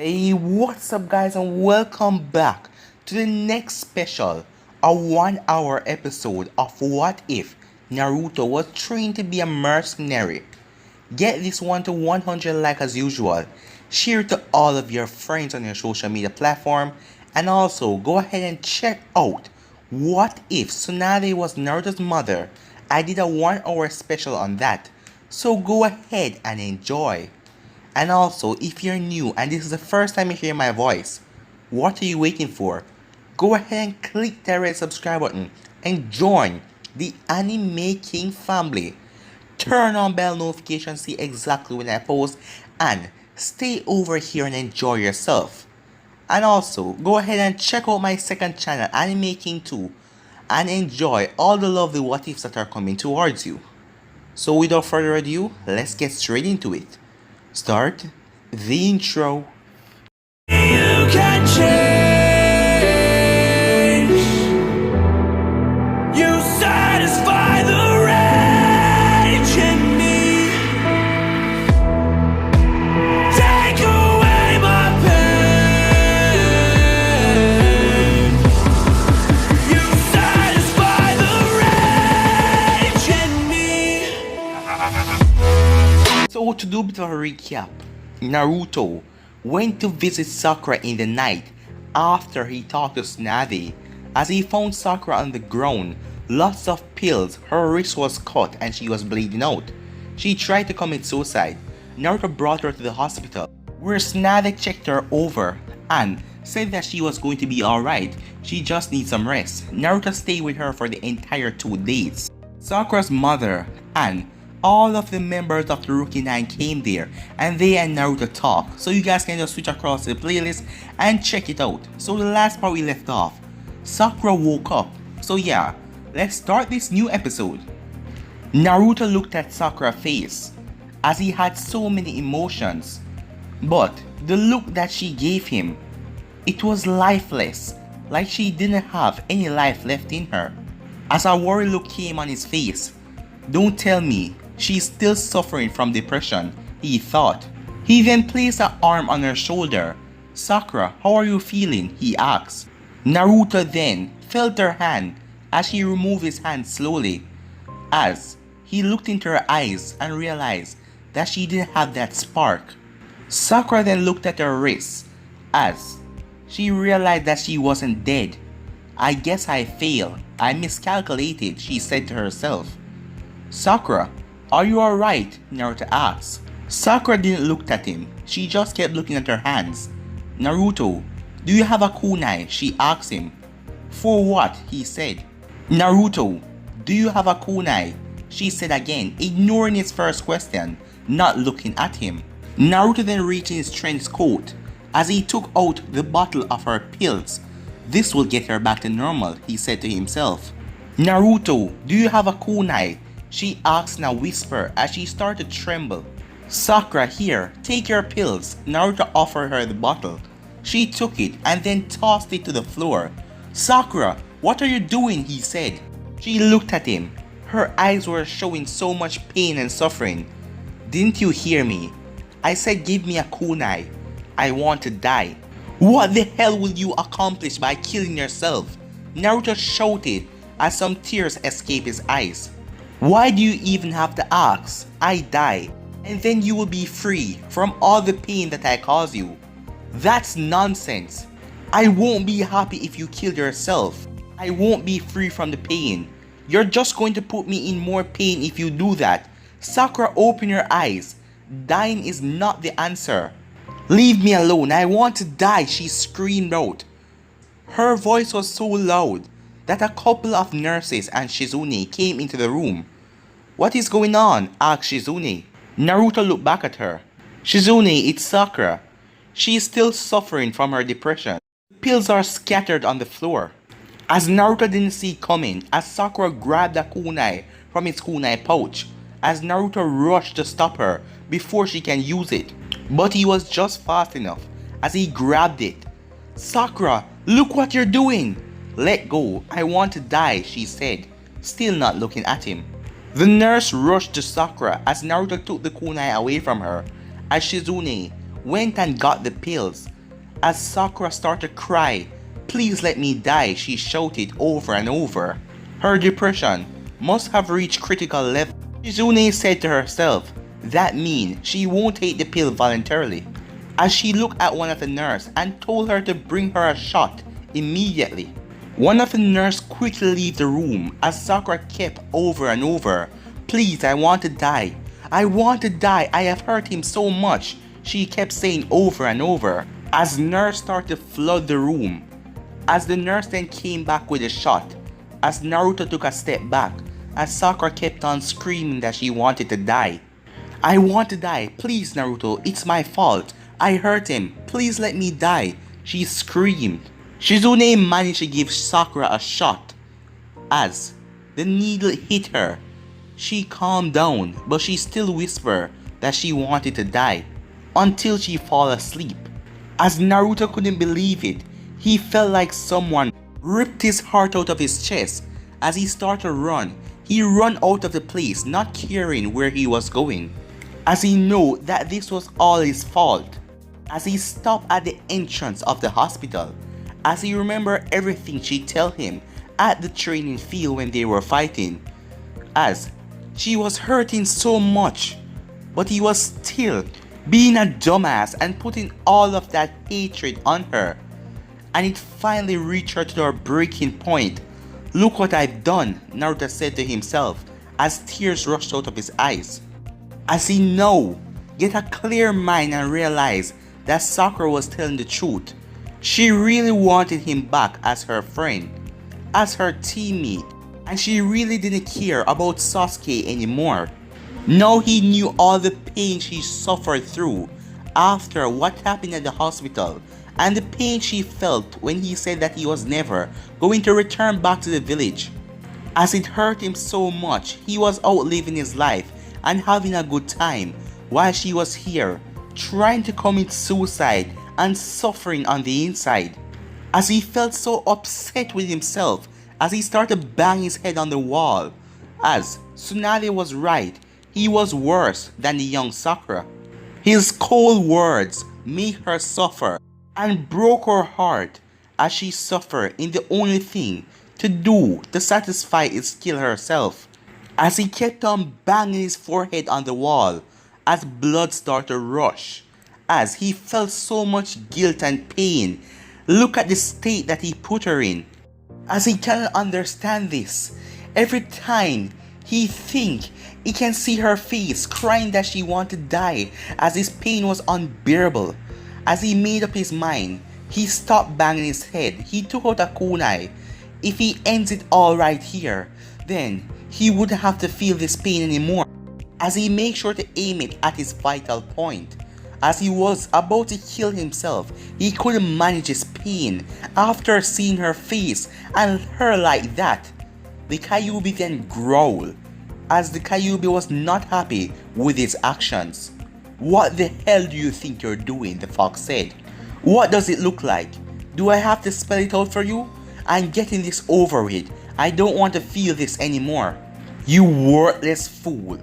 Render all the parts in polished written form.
Hey, what's up, guys, and welcome back to the next special, a 1 hour episode of What If Naruto was trained to be a mercenary. Get this one to 100 like as usual, share it to all of your friends on your social media platform, and also go ahead and check out What If Tsunade was Naruto's mother. I did a 1 hour special on that, so go ahead and enjoy. And also, if you're new and this is the first time you hear my voice, what are you waiting for? Go ahead and click that red subscribe button and join the Anime King family. Turn on bell notifications, see exactly when I post, and stay over here and enjoy yourself. And also, go ahead and check out my second channel, Anime King 2, and enjoy all the lovely what ifs that are coming towards you. So without further ado, let's get straight into it. Start the intro. You can change. You satisfy the rage in me. Take away my pain. You satisfy the rage in me. So to do a bit of a recap, Naruto went to visit Sakura in the night after he talked to Tsunade. As he found Sakura on the ground, lots of pills, her wrist was cut and she was bleeding out. She tried to commit suicide. Naruto brought her to the hospital, where Tsunade checked her over and said that she was going to be alright, she just needs some rest. Naruto stayed with her for the entire 2 days. Sakura's mother and all of the members of the Rookie 9 came there and they and Naruto talked, so you guys can just switch across the playlist and check it out. So the last part we left off, Sakura woke up. So yeah, let's start this new episode. Naruto looked at Sakura's face as he had so many emotions, but the look that she gave him, it was lifeless, like she didn't have any life left in her. As a worried look came on his face, don't tell me she's still suffering from depression, he thought. He then placed an arm on her shoulder. Sakura, how are you feeling? He asked. Naruto then felt her hand as she removed his hand slowly, as he looked into her eyes and realized that she didn't have that spark. Sakura then looked at her wrist as she realized that she wasn't dead. I guess I failed. I miscalculated, she said to herself. Sakura, are you alright? Naruto asked. Sakura didn't look at him, she just kept looking at her hands. Naruto, do you have a kunai? She asked him. For what? He said. Naruto, do you have a kunai? She said again, ignoring his first question, not looking at him. Naruto then reached in his trench coat as he took out the bottle of her pills. This will get her back to normal, he said to himself. Naruto, do you have a kunai? She asked in a whisper as she started to tremble. Sakura, here, take your pills. Naruto offered her the bottle. She took it and then tossed it to the floor. Sakura, what are you doing? He said. She looked at him. Her eyes were showing so much pain and suffering. Didn't you hear me? I said give me a kunai. I want to die. What the hell will you accomplish by killing yourself? Naruto shouted as some tears escaped his eyes. Why do you even have to ask? I die, and then you will be free from all the pain that I cause you. That's nonsense. I won't be happy if you kill yourself. I won't be free from the pain. You're just going to put me in more pain if you do that. Sakura, open your eyes. Dying is not the answer. Leave me alone, I want to die, she screamed out. Her voice was so loud that a couple of nurses and Shizune came into the room. What is going on? Asked Shizune. Naruto looked back at her. Shizune, it's Sakura. She is still suffering from her depression. Pills are scattered on the floor. As Naruto didn't see coming, as Sakura grabbed a kunai from its kunai pouch, as Naruto rushed to stop her before she can use it. But he was just fast enough as he grabbed it. Sakura, look what you're doing! Let go, I want to die, she said, still not looking at him. The nurse rushed to Sakura as Naruto took the kunai away from her, as Shizune went and got the pills. As Sakura started to cry, "Please let me die," she shouted over and over. Her depression must have reached critical level. Shizune said to herself, that means she won't take the pill voluntarily, as she looked at one of the nurses and told her to bring her a shot immediately. One of the nurses quickly left the room as Sakura kept over and over, "Please, I want to die. I want to die. I have hurt him so much," she kept saying over and over as nurse started to flood the room. As the nurse then came back with a shot, as Naruto took a step back, as Sakura kept on screaming that she wanted to die. "I want to die. Please, Naruto, it's my fault. I hurt him. Please let me die," she screamed. Shizune managed to give Sakura a shot. As the needle hit her, she calmed down, but she still whispered that she wanted to die until she fell asleep. As Naruto couldn't believe it, he felt like someone ripped his heart out of his chest. As he started to run, he ran out of the place, not caring where he was going, as he knew that this was all his fault. As he stopped at the entrance of the hospital, as he remembered everything she told him at the training field when they were fighting, as she was hurting so much, but he was still being a dumbass and putting all of that hatred on her. And it finally reached her to her breaking point. "Look what I've done," Naruto said to himself as tears rushed out of his eyes. As he now get a clear mind and realized that Sakura was telling the truth. She really wanted him back as her friend, as her teammate, and she really didn't care about Sasuke anymore. Now he knew all the pain she suffered through after what happened at the hospital, and the pain she felt when he said that he was never going to return back to the village. As it hurt him so much, he was out living his life and having a good time, while she was here trying to commit suicide and suffering on the inside. As he felt so upset with himself, as he started to bang his head on the wall, as Tsunade was right, he was worse than the young Sakura. His cold words made her suffer and broke her heart, as she suffered in the only thing to do to satisfy is kill herself. As he kept on banging his forehead on the wall, as blood started to rush, as he felt so much guilt and pain. Look at the state that he put her in. As he cannot understand this, every time he think he can see her face crying that she wanted to die, as his pain was unbearable. As he made up his mind, he stopped banging his head. He took out a kunai. If he ends it all right here, then he wouldn't have to feel this pain anymore. As he made sure to aim it at his vital point. As he was about to kill himself, he couldn't manage his pain after seeing her face and her like that. The Kyuubi then growled, as the Kyuubi was not happy with his actions. "What the hell do you think you're doing?" the fox said. "What does it look like? Do I have to spell it out for you? I'm getting this over with. I don't want to feel this anymore." "You worthless fool.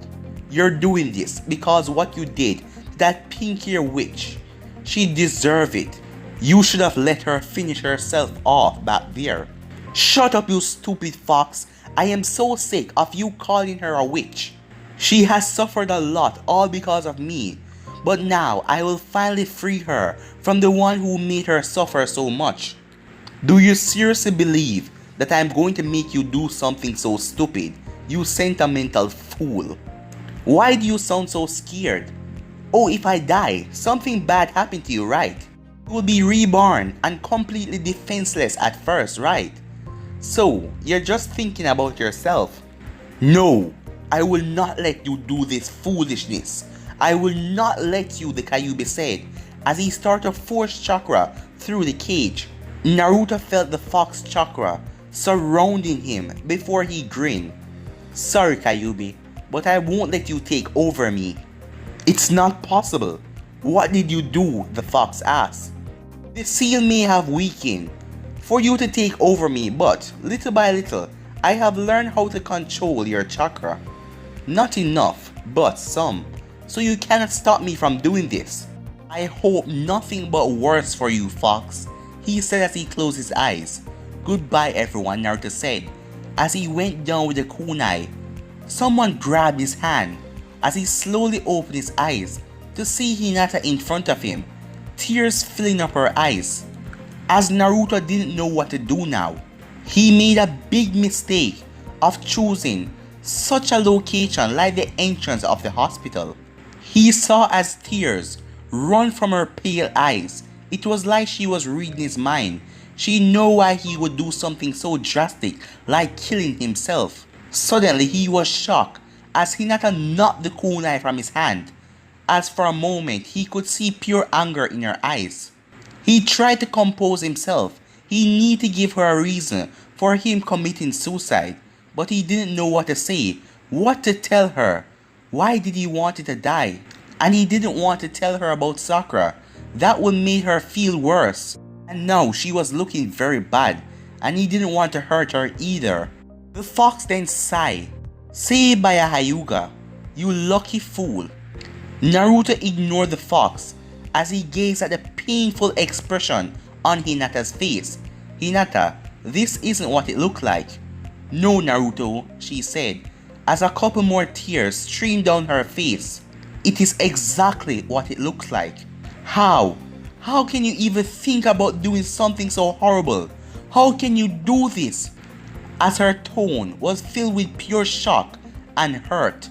You're doing this because what you did to that pink-hair witch. She deserved it. You should have let her finish herself off back there." "Shut up, you stupid fox. I am so sick of you calling her a witch. She has suffered a lot all because of me. But now I will finally free her from the one who made her suffer so much. Do you seriously believe that I am going to make you do something so stupid, you sentimental fool? Why do you sound so scared? Oh, if I die, something bad happened to you, right? You will be reborn and completely defenseless at first, right? So, you're just thinking about yourself. No, I will not let you do this foolishness. I will not let you," the Kyuubi said, as he started to force chakra through the cage. Naruto felt the fox chakra surrounding him before he grinned. "Sorry, Kyuubi, but I won't let you take over me." "It's not possible. What did you do?" the fox asked. "The seal may have weakened for you to take over me, but little by little, I have learned how to control your chakra. Not enough, but some. So you cannot stop me from doing this. I hope nothing but worse for you, Fox, he said as he closed his eyes. Goodbye everyone, Naruto said, as he went down with the kunai. Someone grabbed his hand as he slowly opened his eyes to see Hinata in front of him, tears filling up her eyes. As Naruto didn't know what to do now, he made a big mistake of choosing such a location like the entrance of the hospital. He saw as tears run from her pale eyes. It was like she was reading his mind. She knew why he would do something so drastic like killing himself. Suddenly he was shocked as Hinata knocked the kunai from his hand, as for a moment he could see pure anger in her eyes. He tried to compose himself. He needed to give her a reason for him committing suicide, but he didn't know what to say, what to tell her. Why did he want her to die? And he didn't want to tell her about Sakura. That would make her feel worse. And now she was looking very bad, and he didn't want to hurt her either. The fox then sighed. Saved by a Hyuga, you lucky fool. Naruto ignored the fox as he gazed at the painful expression on Hinata's face. Hinata, this isn't what it looked like. No, Naruto, she said, as a couple more tears streamed down her face. It is exactly what it looks like. How? How can you even think about doing something so horrible? How can you do this? As her tone was filled with pure shock and hurt.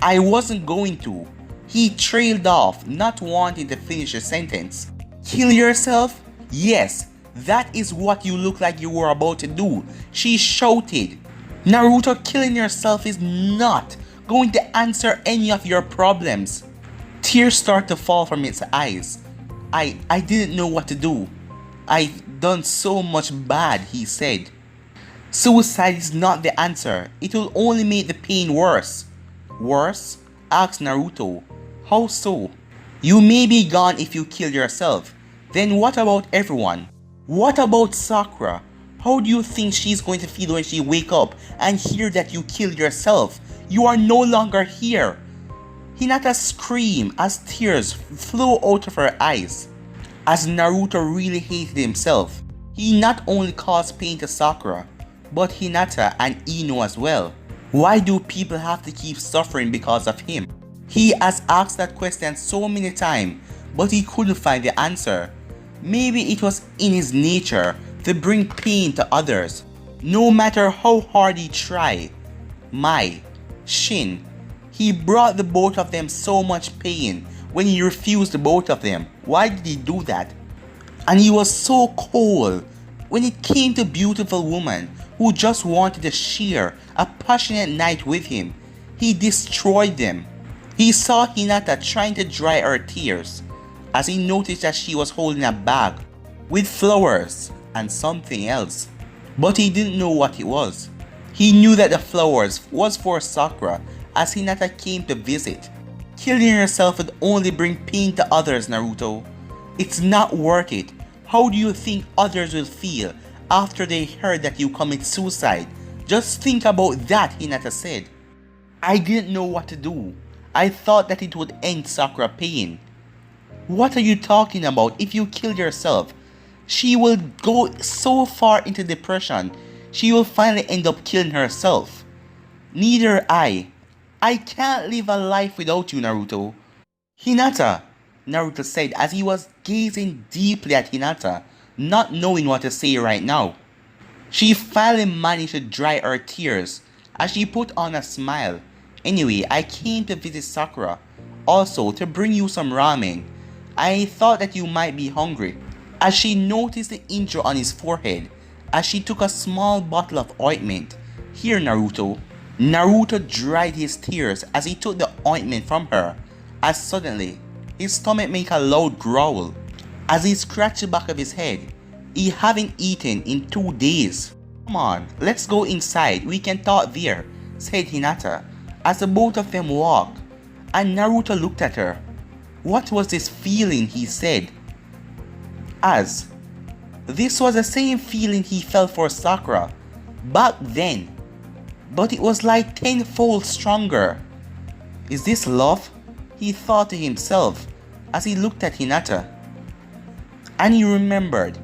I wasn't going to. He trailed off, not wanting to finish the sentence. Kill yourself? Yes, that is what you look like you were about to do, she shouted. Naruto, killing yourself is not going to answer any of your problems. Tears start to fall from its eyes. I didn't know what to do. I've done so much bad, he said. Suicide is not the answer. It will only make the pain worse. Worse? Asked Naruto. How so? You may be gone if you kill yourself. Then what about everyone? What about Sakura? How do you think she's going to feel when she wake up and hear that you killed yourself? You are no longer here. Hinata screamed as tears flew out of her eyes. As Naruto really hated himself, he not only caused pain to Sakura, but Hinata and Ino as well. Why do people have to keep suffering because of him? He has asked that question so many times, but he couldn't find the answer. Maybe it was in his nature to bring pain to others, no matter how hard he tried. Shin, he brought the both of them so much pain when he refused the both of them. Why did he do that? And he was so cold when it came to beautiful woman who just wanted to share a passionate night with him. He destroyed them. He saw Hinata trying to dry her tears as he noticed that she was holding a bag with flowers and something else, but he didn't know what it was. He knew that the flowers was for Sakura as Hinata came to visit. Killing yourself would only bring pain to others, Naruto. It's not worth it. How do you think others will feel after they heard that you commit suicide? Just think about that, Hinata said. I didn't know what to do. I thought that it would end Sakura pain. What are you talking about? If you kill yourself, she will go so far into depression, she will finally end up killing herself. Neither I can't live a life without you, Naruto. Hinata, Naruto said as he was gazing deeply at Hinata, not knowing what to say right now. She finally managed to dry her tears as she put on a smile. Anyway, I came to visit Sakura, also to bring you some ramen. I thought that you might be hungry. As she noticed the injury on his forehead, as she took a small bottle of ointment. Here, Naruto. Naruto dried his tears as he took the ointment from her, as suddenly his stomach made a loud growl. As he scratched the back of his head, he haven't eaten in 2 days. Come on, let's go inside, we can talk there, said Hinata, as the both of them walked, and Naruto looked at her. What was this feeling, he said. As this was the same feeling he felt for Sakura back then, but it was like tenfold stronger. Is this love? He thought to himself as he looked at Hinata. And he remembered,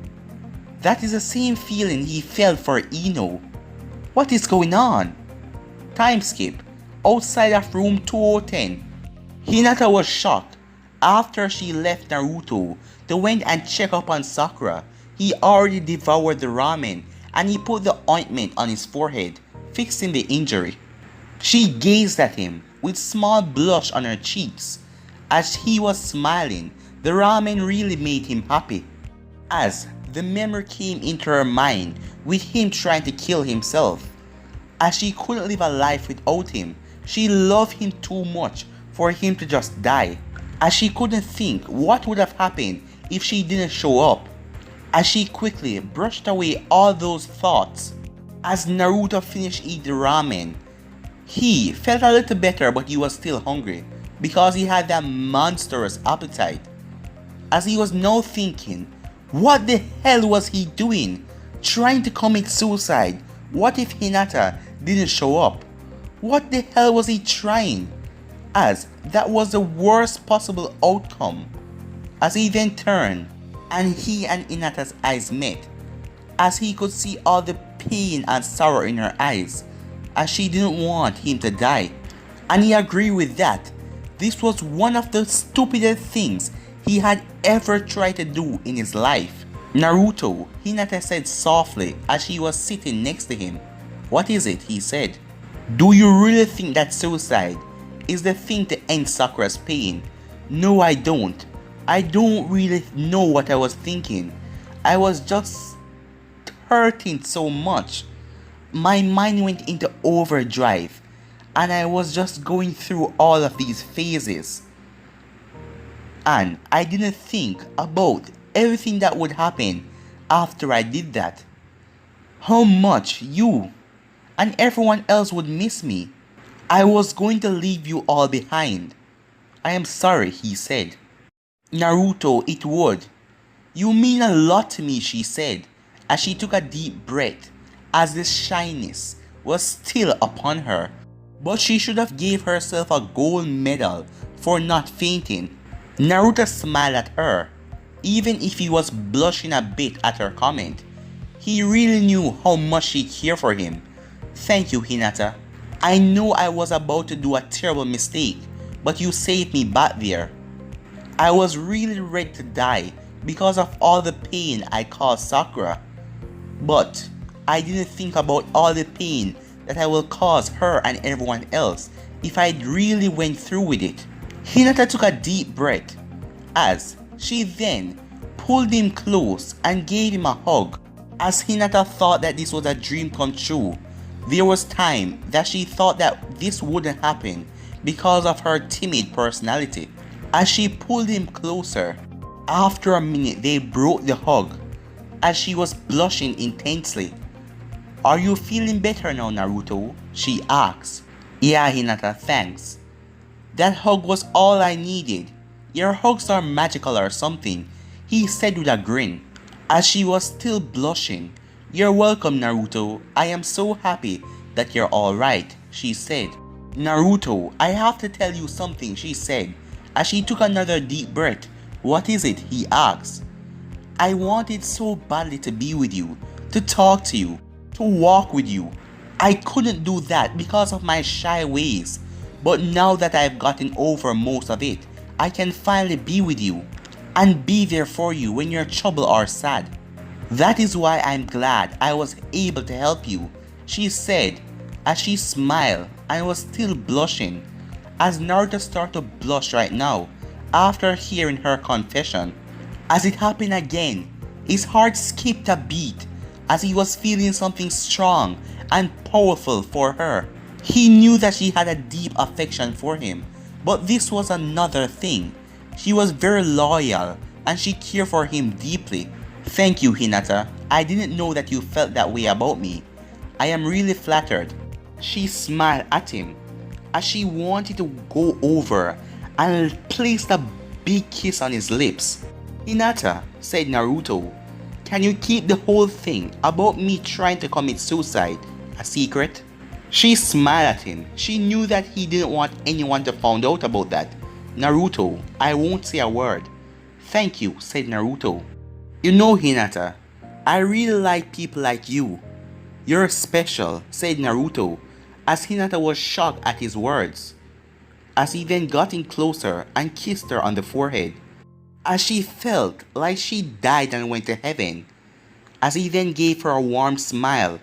that is the same feeling he felt for Ino. What is going on? Time skip. Outside of room 2010. Hinata was shocked. After she left Naruto to went and check up on Sakura, he already devoured the ramen and he put the ointment on his forehead, fixing the injury. She gazed at him with small blush on her cheeks. As he was smiling, the ramen really made him happy. As the memory came into her mind with him trying to kill himself. As she couldn't live a life without him, she loved him too much for him to just die. As she couldn't think what would have happened if she didn't show up. As she quickly brushed away all those thoughts. As Naruto finished eating the ramen, he felt a little better, but he was still hungry because he had that monstrous appetite. As he was now thinking, what the hell was he doing? Trying to commit suicide? What if Hinata didn't show up? What the hell was he trying? As that was the worst possible outcome. As he then turned and he and Hinata's eyes met. As he could see all the pain and sorrow in her eyes. As she didn't want him to die. And he agreed with that. This was one of the stupidest things he had ever tried to do in his life. Naruto, Hinata said softly as she was sitting next to him. What is it? He said. Do you really think that suicide is the thing to end Sakura's pain? No, I don't. I don't really know what I was thinking. I was just hurting so much. My mind went into overdrive and I was just going through all of these phases. And I didn't think about everything that would happen after I did that. How much you and everyone else would miss me. I was going to leave you all behind. I am sorry, he said. Naruto, it would. You mean a lot to me, she said, as she took a deep breath, as the shyness was still upon her. But she should have gave herself a gold medal for not fainting. Naruto smiled at her, even if he was blushing a bit at her comment. He really knew how much she cared for him. Thank you, Hinata. I know I was about to do a terrible mistake, but you saved me back there. I was really ready to die because of all the pain I caused Sakura. But I didn't think about all the pain that I will cause her and everyone else if I really went through with it. Hinata took a deep breath as she then pulled him close and gave him a hug. As Hinata thought that this was a dream come true, there was time that she thought that this wouldn't happen because of her timid personality. As she pulled him closer, after a minute they broke the hug as she was blushing intensely. Are you feeling better now, Naruto? She asked. Yeah, Hinata, thanks. That hug was all I needed. Your hugs are magical or something, he said with a grin. As she was still blushing. You're welcome, Naruto. I am so happy that you're alright, she said. Naruto, I have to tell you something, she said, as she took another deep breath. What is it? He asked. I wanted so badly to be with you, to talk to you, to walk with you. I couldn't do that because of my shy ways. But now that I've gotten over most of it, I can finally be with you and be there for you when you're troubled or sad. That is why I'm glad I was able to help you, she said as she smiled and was still blushing. As Naruto started to blush right now after hearing her confession. As it happened again, his heart skipped a beat as he was feeling something strong and powerful for her. He knew that she had a deep affection for him, but this was another thing. She was very loyal and she cared for him deeply. Thank you, Hinata. I didn't know that you felt that way about me. I am really flattered. She smiled at him as she wanted to go over and placed a big kiss on his lips. Hinata, said Naruto, can you keep the whole thing about me trying to commit suicide a secret? She smiled at him. She knew that he didn't want anyone to find out about that. Naruto, I won't say a word. Thank you, said Naruto. You know, Hinata, I really like people like you. You're special, said Naruto, as Hinata was shocked at his words, as he then got in closer and kissed her on the forehead, as she felt like she died and went to heaven, as he then gave her a warm smile,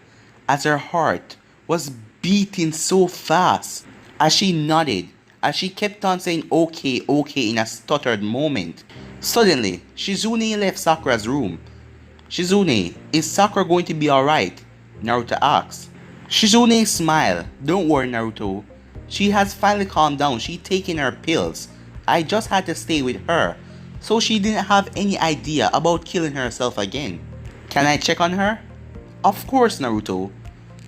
as her heart was beating so fast, as she nodded, as she kept on saying okay, okay in a stuttered moment. Suddenly, Shizune left Sakura's room. Shizune, is Sakura going to be alright? Naruto asked. Shizune smiled. Don't worry, Naruto. She has finally calmed down. She's taking her pills. I just had to stay with her, so she didn't have any idea about killing herself again. Can I check on her? Of course, Naruto.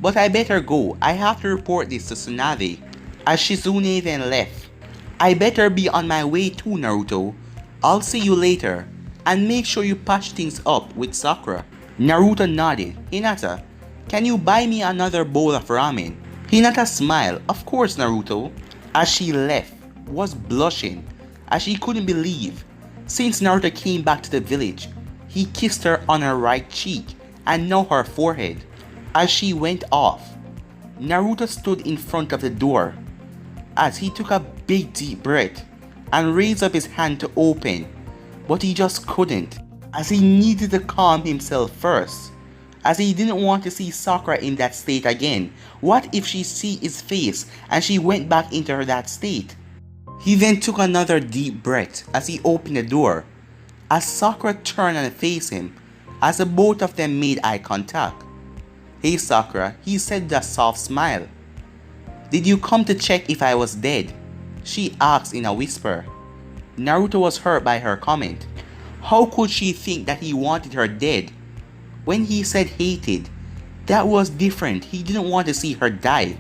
But I better go. I have to report this to Tsunade. As Shizune then left. I better be on my way too, Naruto. I'll see you later. And make sure you patch things up with Sakura. Naruto nodded. Hinata, can you buy me another bowl of ramen? Hinata smiled. Of course, Naruto. As she left, was blushing, as she couldn't believe. Since Naruto came back to the village, he kissed her on her right cheek and now her forehead. As she went off, Naruto stood in front of the door as he took a big deep breath and raised up his hand to open, but he just couldn't, as he needed to calm himself first, as he didn't want to see Sakura in that state again. What if she see his face and she went back into that state? He then took another deep breath as he opened the door, as Sakura turned and faced him, as the both of them made eye contact. Hey Sakura, he said with a soft smile. Did you come to check if I was dead? She asked in a whisper. Naruto was hurt by her comment. How could she think that he wanted her dead? When he said hated, that was different. He didn't want to see her die.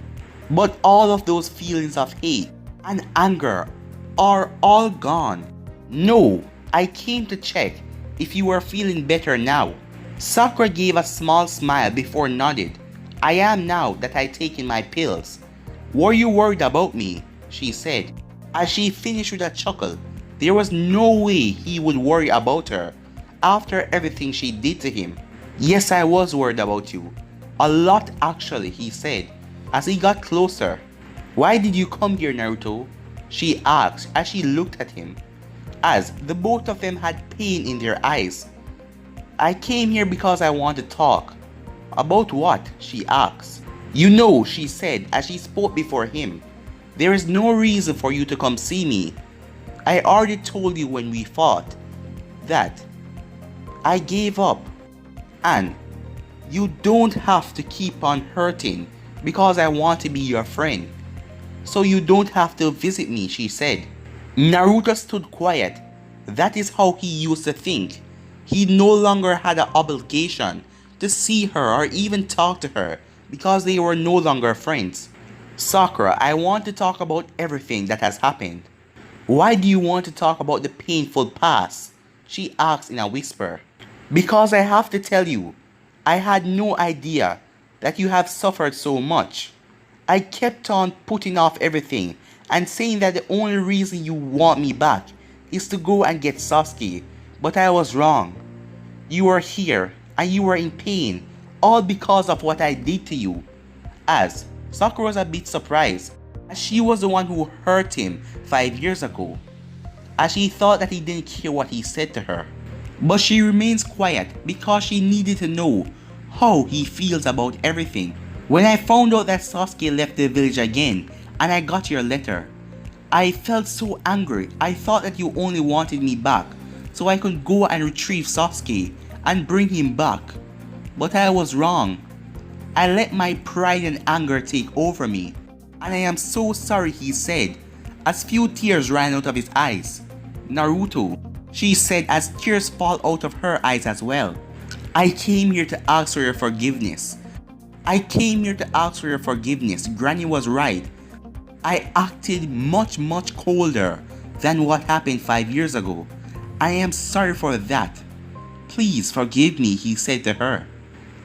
But all of those feelings of hate and anger are all gone. No, I came to check if you were feeling better now. Sakura gave a small smile before nodded. I am now that I taken my pills. Were you worried about me? She said, as she finished with a chuckle. There was no way he would worry about her after everything she did to him. Yes, I was worried about you. A lot actually, he said, as he got closer. Why did you come here, Naruto? She asked as she looked at him, as the both of them had pain in their eyes. I came here because I want to talk. About what? She asked. You know, she said as she spoke before him. There is no reason for you to come see me. I already told you when we fought that I gave up. And you don't have to keep on hurting because I want to be your friend. So you don't have to visit me, she said. Naruto stood quiet. That is how he used to think. He no longer had an obligation to see her or even talk to her because they were no longer friends. Sakura, I want to talk about everything that has happened. Why do you want to talk about the painful past? She asked in a whisper. Because I have to tell you, I had no idea that you have suffered so much. I kept on putting off everything and saying that the only reason you want me back is to go and get Sasuke, but I was wrong. You are here and you are in pain, all because of what I did to you. As Sakura was a bit surprised, as she was the one who hurt him 5 years ago, as she thought that he didn't care what he said to her. But she remains quiet because she needed to know how he feels about everything. When I found out that Sasuke left the village again and I got your letter, I felt so angry. I thought that you only wanted me back so I could go and retrieve Sasuke and bring him back. But I was wrong. I let my pride and anger take over me. And I am so sorry, he said, as few tears ran out of his eyes. Naruto, she said as tears fall out of her eyes as well. I came here to ask for your forgiveness. I came here to ask for your forgiveness. Granny was right. I acted much colder than what happened 5 years ago. I am sorry for that. Please forgive me, he said to her.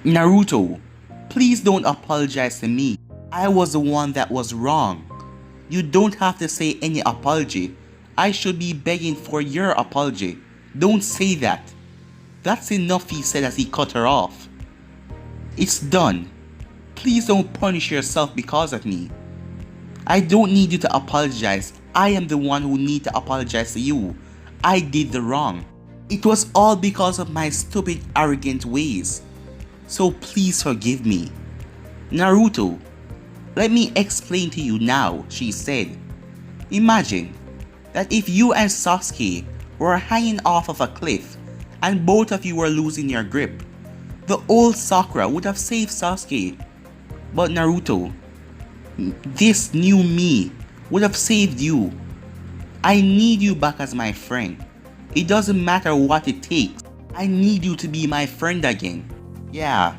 Naruto, please don't apologize to me. I was the one that was wrong. You don't have to say any apology. I should be begging for your apology. Don't say that. That's enough, he said as he cut her off. It's done. Please don't punish yourself because of me. I don't need you to apologize. I am the one who need to apologize to you. I did the wrong. It was all because of my stupid, arrogant ways. So please forgive me. Naruto, let me explain to you now, she said. Imagine that if you and Sasuke were hanging off of a cliff and both of you were losing your grip, the old Sakura would have saved Sasuke. But Naruto, this new me would have saved you. I need you back as my friend. It doesn't matter what it takes. I need you to be my friend again. Yeah,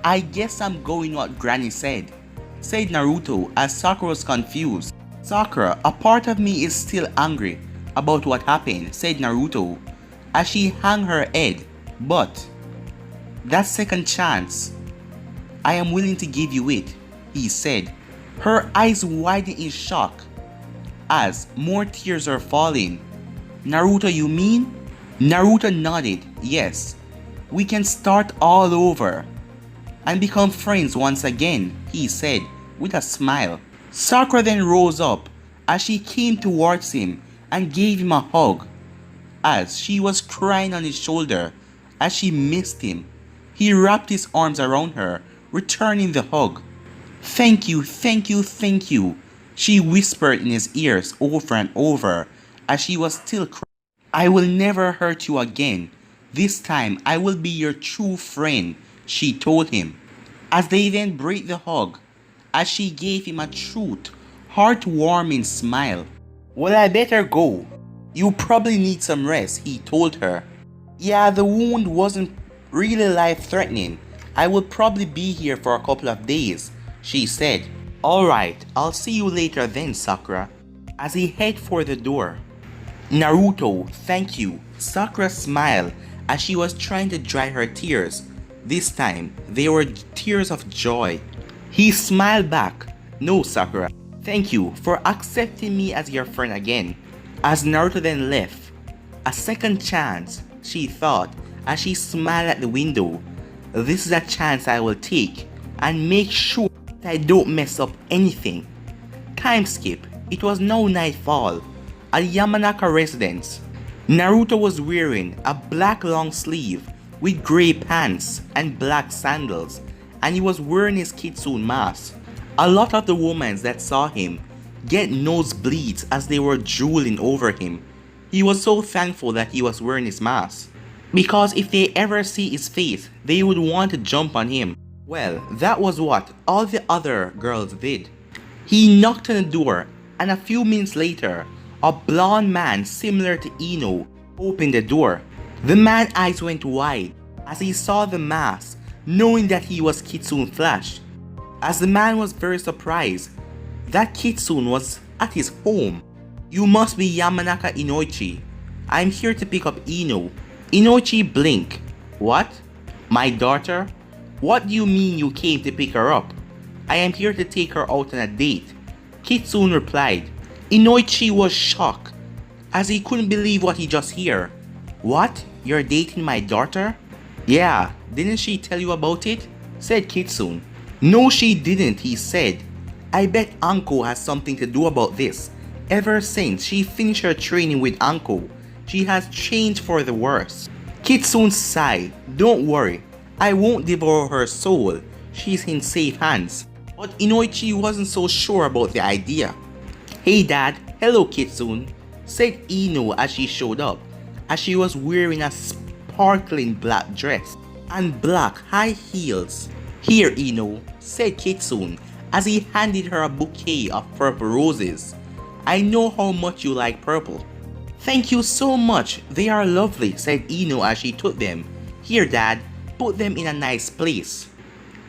I guess I'm going what Granny said Naruto as Sakura was confused. Sakura, a part of me is still angry about what happened, said Naruto as she hung her head. But that second chance, I am willing to give you it, he said. Her eyes widened in shock as more tears are falling. Naruto, you mean? Naruto nodded. Yes, we can start all over and become friends once again, he said with a smile. Sakura then rose up as she came towards him and gave him a hug as she was crying on his shoulder as she missed him. He wrapped his arms around her, returning the hug. Thank you, thank you, thank you, she whispered in his ears over and over as she was still crying. I will never hurt you again. This time I will be your true friend, she told him. As they then break the hug, as she gave him a truth, heartwarming smile. Well, I better go. You probably need some rest, he told her. Yeah, the wound wasn't really life-threatening. I will probably be here for a couple of days, she said. Alright, I'll see you later then, Sakura. As he headed for the door. Naruto, thank you. Sakura smiled as she was trying to dry her tears. This time, they were tears of joy. He smiled back. No, Sakura. Thank you for accepting me as your friend again. As Naruto then left, a second chance, she thought as she smiled at the window. This is a chance I will take and make sure that I don't mess up anything. Time skip. It was now nightfall at Yamanaka residence. Naruto was wearing a black long sleeve with grey pants and black sandals, and he was wearing his kitsune mask. A lot of the women that saw him get nosebleeds as they were drooling over him. He was so thankful that he was wearing his mask, because if they ever see his face, they would want to jump on him. Well, that was what all the other girls did. He knocked on the door, and a few minutes later, a blonde man similar to Ino opened the door. The man's eyes went wide as he saw the mask, knowing that he was Kitsune Flash. As the man was very surprised that Kitsune was at his home. You must be Yamanaka Inoichi. I'm here to pick up Ino. Inoichi blinked. What? My daughter? What do you mean you came to pick her up? I am here to take her out on a date. Kitsune replied. Inoichi was shocked as he couldn't believe what he just heard. What? You're dating my daughter? Yeah, didn't she tell you about it? Said Kitsune. No, she didn't, he said. I bet Anko has something to do about this. Ever since she finished her training with Anko, she has changed for the worse. Kitsune sighed. Don't worry, I won't devour her soul. She's in safe hands. But Inoichi wasn't so sure about the idea. Hey dad, hello Kitsune, said Ino as she showed up, as she was wearing a sparkling black dress and black high heels. Here Ino, said Kitsune as he handed her a bouquet of purple roses. I know how much you like purple. Thank you so much, they are lovely, said Ino as she took them. Here dad, put them in a nice place.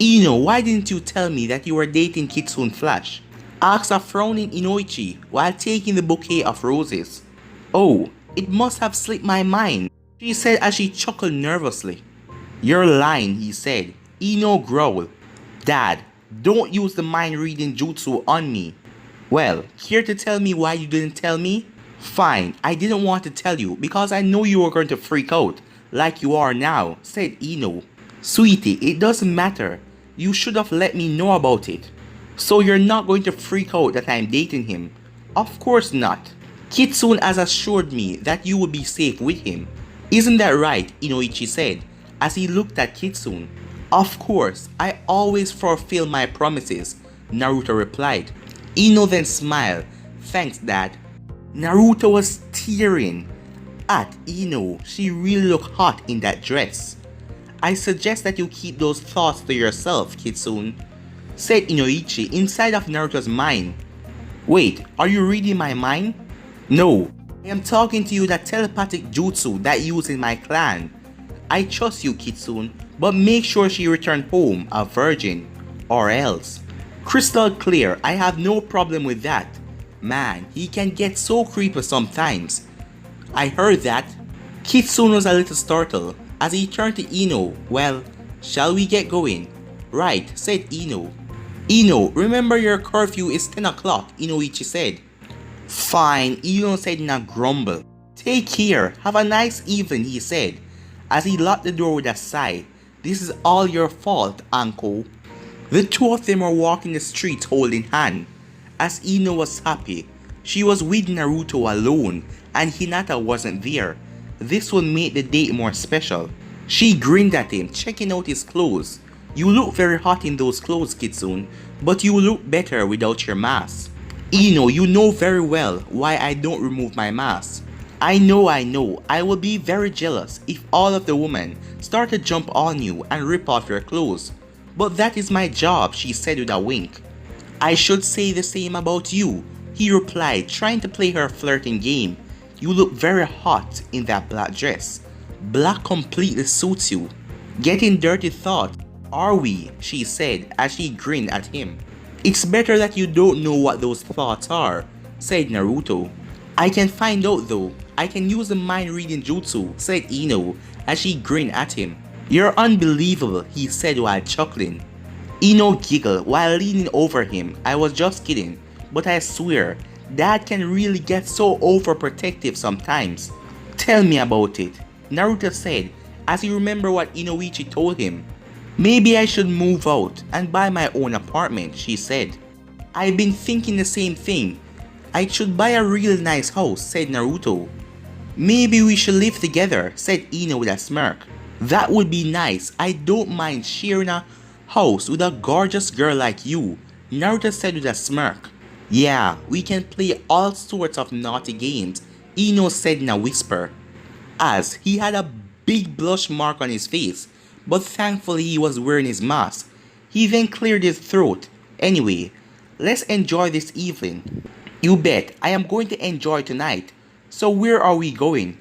Ino, why didn't you tell me that you were dating Kitsune Flash? Asked a frowning Inoichi while taking the bouquet of roses. Oh, it must have slipped my mind, she said as she chuckled nervously. You're lying, he said. Ino growled. Dad, don't use the mind reading jutsu on me. Well, here to tell me why you didn't tell me? Fine, I didn't want to tell you because I know you were going to freak out, like you are now, said Ino. Sweetie, it doesn't matter. You should have let me know about it. So you're not going to freak out that I'm dating him? Of course not. Kitsune has assured me that you will be safe with him. Isn't that right? Inoichi said, as he looked at Kitsune. Of course, I always fulfill my promises, Naruto replied. Ino then smiled. Thanks, Dad. Naruto was tearing at Ino. She really looked hot in that dress. I suggest that you keep those thoughts to yourself, Kitsune, said Inoichi inside of Naruto's mind. Wait, are you reading my mind? No, I am talking to you that telepathic jutsu that used in my clan. I trust you, Kitsune, but make sure she return home a virgin, or else. Crystal clear, I have no problem with that. Man, he can get so creepy sometimes. I heard that. Kitsune was a little startled as he turned to Ino. Well, shall we get going? Right, said Ino. Ino, remember your curfew is 10 o'clock, Inoichi said. Fine, Ino said in a grumble. Take care, have a nice evening, he said, as he locked the door with a sigh. This is all your fault, uncle. The two of them were walking the streets holding hands. As Ino was happy, she was with Naruto alone and Hinata wasn't there. This would make the date more special. She grinned at him, checking out his clothes. You look very hot in those clothes, Kitsune, but you look better without your mask. Ino, you know very well why I don't remove my mask. I know. I will be very jealous if all of the women start to jump on you and rip off your clothes. But that is my job, she said with a wink. I should say the same about you, he replied, trying to play her flirting game. You look very hot in that black dress. Black completely suits you. Getting dirty thought, are we? She said as she grinned at him. It's better that you don't know what those thoughts are, said Naruto. I can find out though. I can use the mind reading jutsu, said Ino as she grinned at him. You're unbelievable, he said while chuckling. Ino giggled while leaning over him. I was just kidding, but I swear, Dad can really get so overprotective sometimes. Tell me about it, Naruto said as he remembered what Inoichi told him. Maybe I should move out and buy my own apartment, she said. I've been thinking the same thing. I should buy a real nice house, said Naruto. Maybe we should live together, said Ino with a smirk. That would be nice. I don't mind sharing a house with a gorgeous girl like you, Naruto said with a smirk. Yeah, we can play all sorts of naughty games, Ino said in a whisper, as he had a big blush mark on his face, but thankfully he was wearing his mask. He then cleared his throat. Anyway, let's enjoy this evening. You bet, I am going to enjoy tonight. So where are we going?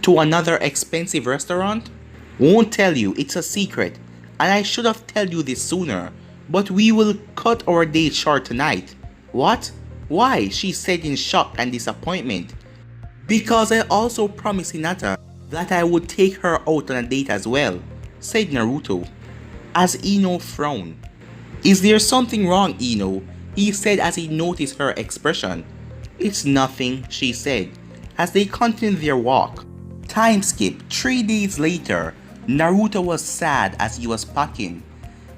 To another expensive restaurant? Won't tell you, it's a secret. And I should have told you this sooner, but we will cut our date short tonight. What? Why? She said in shock and disappointment. Because I also promised Hinata that I would take her out on a date as well, said Naruto, as Ino frowned. Is there something wrong, Ino? He said as he noticed her expression. It's nothing, she said, as they continued their walk. Time skip. 3 days later, Naruto was sad as he was packing.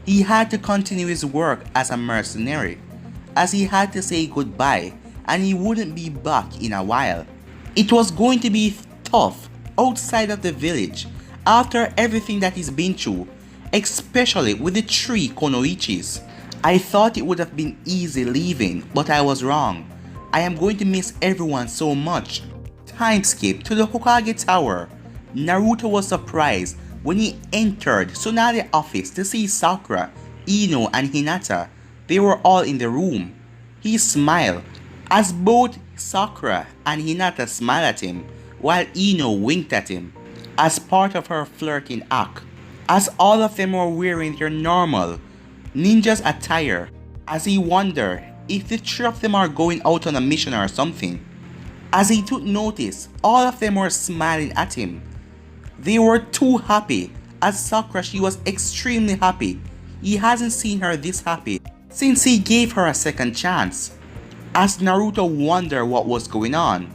He had to continue his work as a mercenary, as he had to say goodbye and he wouldn't be back in a while. It was going to be tough outside of the village after everything that he's been through, especially with the 3 Konoichis. I thought it would have been easy leaving, but I was wrong. I am going to miss everyone so much. Time skip to the Hokage Tower. Naruto was surprised when he entered Tsunade's office to see Sakura, Ino and Hinata. They were all in the room. He smiled as both Sakura and Hinata smiled at him while Ino winked at him as part of her flirting act, as all of them were wearing their normal ninja's attire, as he wondered if the 3 of them are going out on a mission or something. As he took notice, all of them were smiling at him. They were too happy. As Sakura, she was extremely happy. He hasn't seen her this happy since he gave her a second chance. As Naruto wondered what was going on,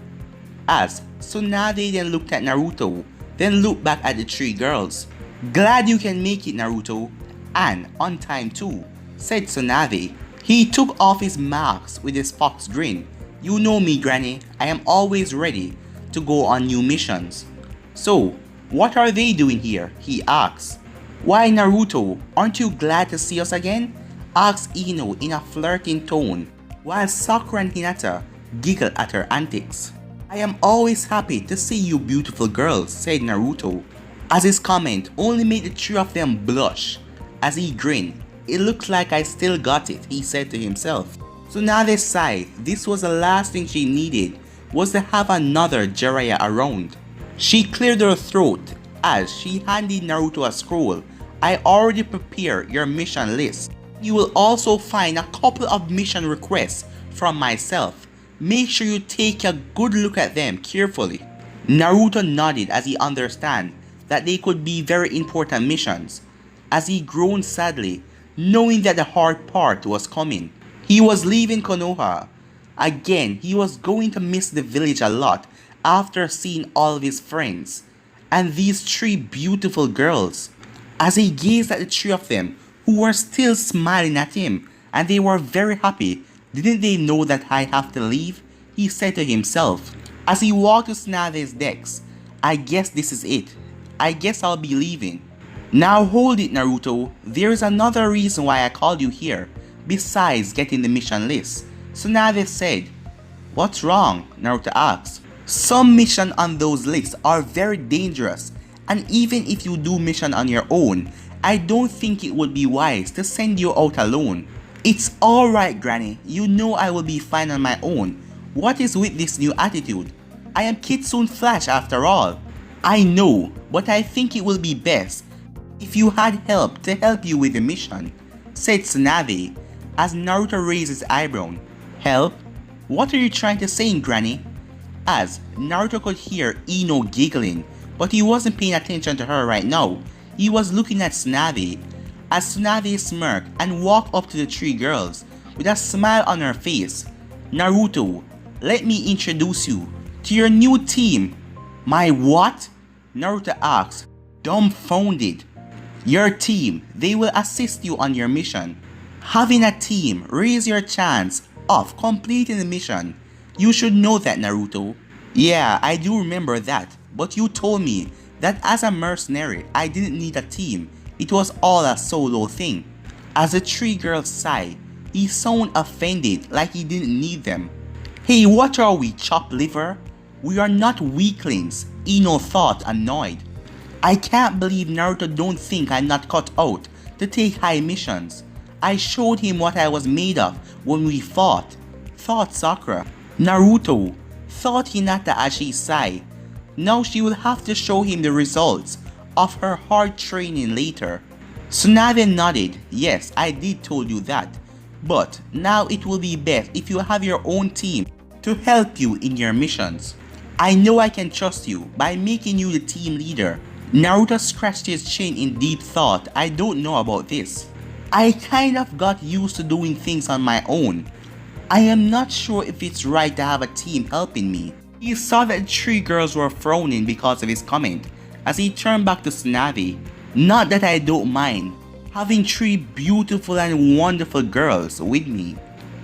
as Tsunade then looked at Naruto, then looked back at the three girls. "Glad you can make it, Naruto, and on time too," said Tsunade. He took off his mask with his fox grin. "You know me, Granny, I am always ready to go on new missions." "So, what are they doing here?" he asked. "Why, Naruto, aren't you glad to see us again?" asked Ino in a flirting tone, while Sakura and Hinata giggled at her antics. "I am always happy to see you beautiful girls," said Naruto, as his comment only made the three of them blush. As he grinned, "It looks like I still got it," he said to himself. Tsunade sighed. This was the last thing she needed, was to have another Jiraiya around. She cleared her throat as she handed Naruto a scroll. "I already prepared your mission list. You will also find a couple of mission requests from myself. Make sure you take a good look at them carefully." Naruto nodded as he understood that they could be very important missions, as he groaned sadly, knowing that the hard part was coming. He was leaving Konoha. Again, he was going to miss the village a lot after seeing all of his friends and these three beautiful girls. As he gazed at the three of them, who were still smiling at him, and they were very happy. "Didn't they know that I have to leave?" he said to himself. As he walked to Tsunade's decks, "I guess this is it. I guess I'll be leaving." "Now hold it, Naruto. There is another reason why I called you here, besides getting the mission list," Tsunade said. "What's wrong?" Naruto asked. "Some missions on those lists are very dangerous, and even if you do mission on your own, I don't think it would be wise to send you out alone." "It's alright, Granny. You know I will be fine on my own. What is with this new attitude? I am Kitsune Flash after all." "I know, but I think it will be best if you had help to help you with the mission," said Tsunade as Naruto raised his eyebrow. "Help? What are you trying to say, Granny?" As Naruto could hear Ino giggling, but he wasn't paying attention to her right now. He was looking at Tsunade, as Tsunade smirked and walked up to the three girls with a smile on her face. "Naruto, let me introduce you to your new team." "My what?" Naruto asked, dumbfounded. "Your team. They will assist you on your mission. Having a team raises your chance of completing the mission. You should know that, Naruto." "Yeah, I do remember that, but you told me that as a mercenary, I didn't need a team. It was all a solo thing." As the three girls sighed, he sounded offended, like he didn't need them. "Hey, what are we, chopped liver? We are not weaklings," Ino thought, annoyed. "I can't believe Naruto don't think I'm not cut out to take high missions. I showed him what I was made of when we fought," thought Sakura. Naruto, thought Hinata as she sighed. Now she will have to show him the results of her hard training later. Tsunade nodded. "Yes, I did told you that. But now it will be best if you have your own team to help you in your missions. I know I can trust you by making you the team leader." Naruto scratched his chin in deep thought. "I don't know about this. I kind of got used to doing things on my own. I am not sure if it's right to have a team helping me." He saw that the three girls were frowning because of his comment as he turned back to Tsunade. "Not that I don't mind having three beautiful and wonderful girls with me."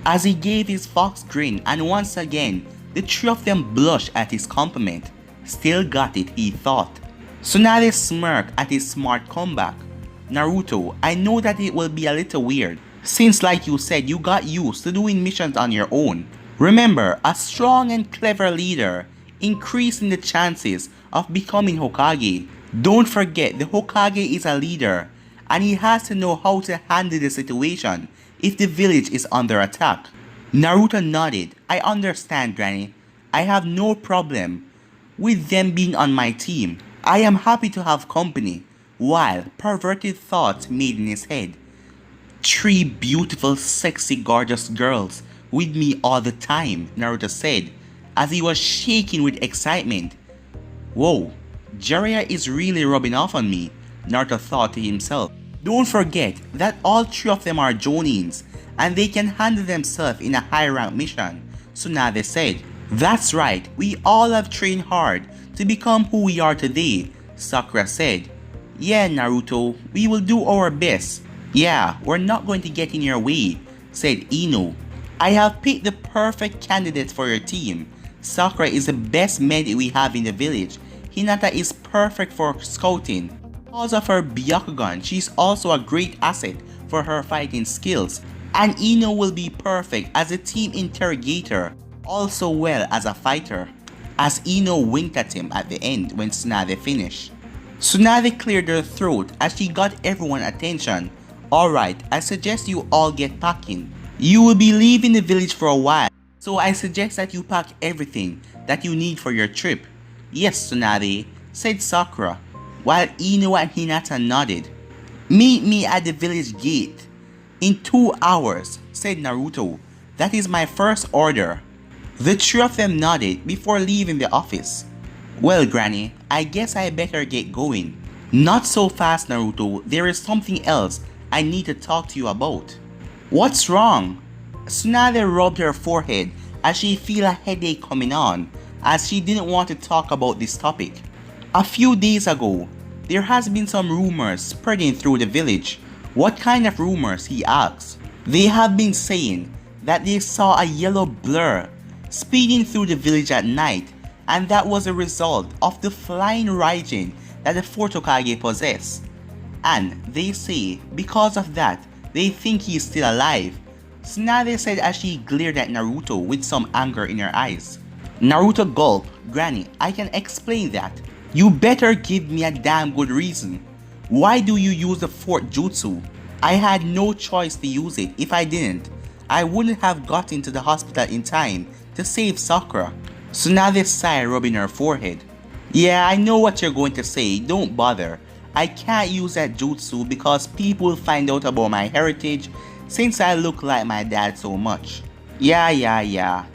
As he gave his fox grin, and once again the three of them blushed at his compliment. Still got it, he thought. Tsunade smirked at his smart comeback. "Naruto, I know that it will be a little weird, since like you said you got used to doing missions on your own. Remember, a strong and clever leader increasing the chances of becoming Hokage. Don't forget, the Hokage is a leader, and he has to know how to handle the situation if the village is under attack." Naruto nodded. "I understand, Granny. I have no problem with them being on my team. I am happy to have company," while perverted thoughts made in his head. "Three beautiful, sexy, gorgeous girls with me all the time," Naruto said as he was shaking with excitement. "Whoa, Jiraiya is really rubbing off on me," Naruto thought to himself. "Don't forget that all three of them are Jonins and they can handle themselves in a high rank mission," Tsunade said. That's right, we all have trained hard to become who we are today, Sakura said. Yeah, Naruto, we will do our best. Yeah, we're not going to get in your way, said Ino. I have picked the perfect candidate for your team. Sakura is the best medic we have in the village. Hinata is perfect for scouting. Because of her Byakugan, she's also a great asset for her fighting skills. And Ino will be perfect as a team interrogator, also well as a fighter. As Ino winked at him at the end when Tsunade finished. Tsunade cleared her throat as she got everyone's attention. Alright, I suggest you all get packing. You will be leaving the village for a while, so I suggest that you pack everything that you need for your trip. Yes, Tsunade, said Sakura, while Ino and Hinata nodded. Meet me at the village gate. In 2 hours, said Naruto. That is my first order. The three of them nodded before leaving the office. Well, Granny, I guess I better get going. Not so fast, Naruto. There is something else I need to talk to you about. What's wrong? Tsunade rubbed her forehead as she felt a headache coming on, as she didn't want to talk about this topic. A few days ago, there has been some rumors spreading through the village. What kind of rumors? He asked. They have been saying that they saw a yellow blur speeding through the village at night, and that was a result of the flying Raijin that the 4th Hokage possessed. And they say because of that, they think he is still alive. Tsunade said as she glared at Naruto with some anger in her eyes. Naruto gulped. Granny, I can explain that. You better give me a damn good reason. Why do you use the 4th jutsu? I had no choice to use it. If I didn't, I wouldn't have gotten to the hospital in time to save Sakura. Tsunade sighed, rubbing her forehead. Yeah, I know what you're going to say. Don't bother. I can't use that jutsu because people will find out about my heritage since I look like my dad so much. Yeah,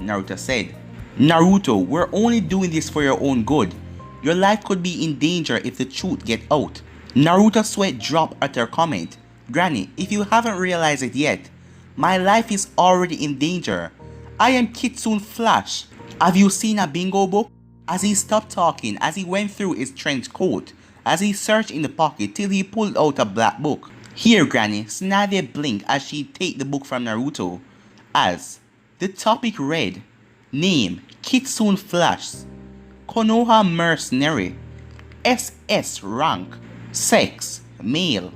Naruto said. Naruto, we're only doing this for your own good. Your life could be in danger if the truth gets out. Naruto's sweat dropped at her comment. Granny, if you haven't realized it yet, my life is already in danger. I am Kitsune Flash. Have you seen a bingo book? As he stopped talking, as he went through his trench coat, as he searched in the pocket till he pulled out a black book. Here, Granny, Tsunade blinked as she take the book from Naruto. As the topic read, name, Kitsune Flash, Konoha mercenary, SS rank, sex, male,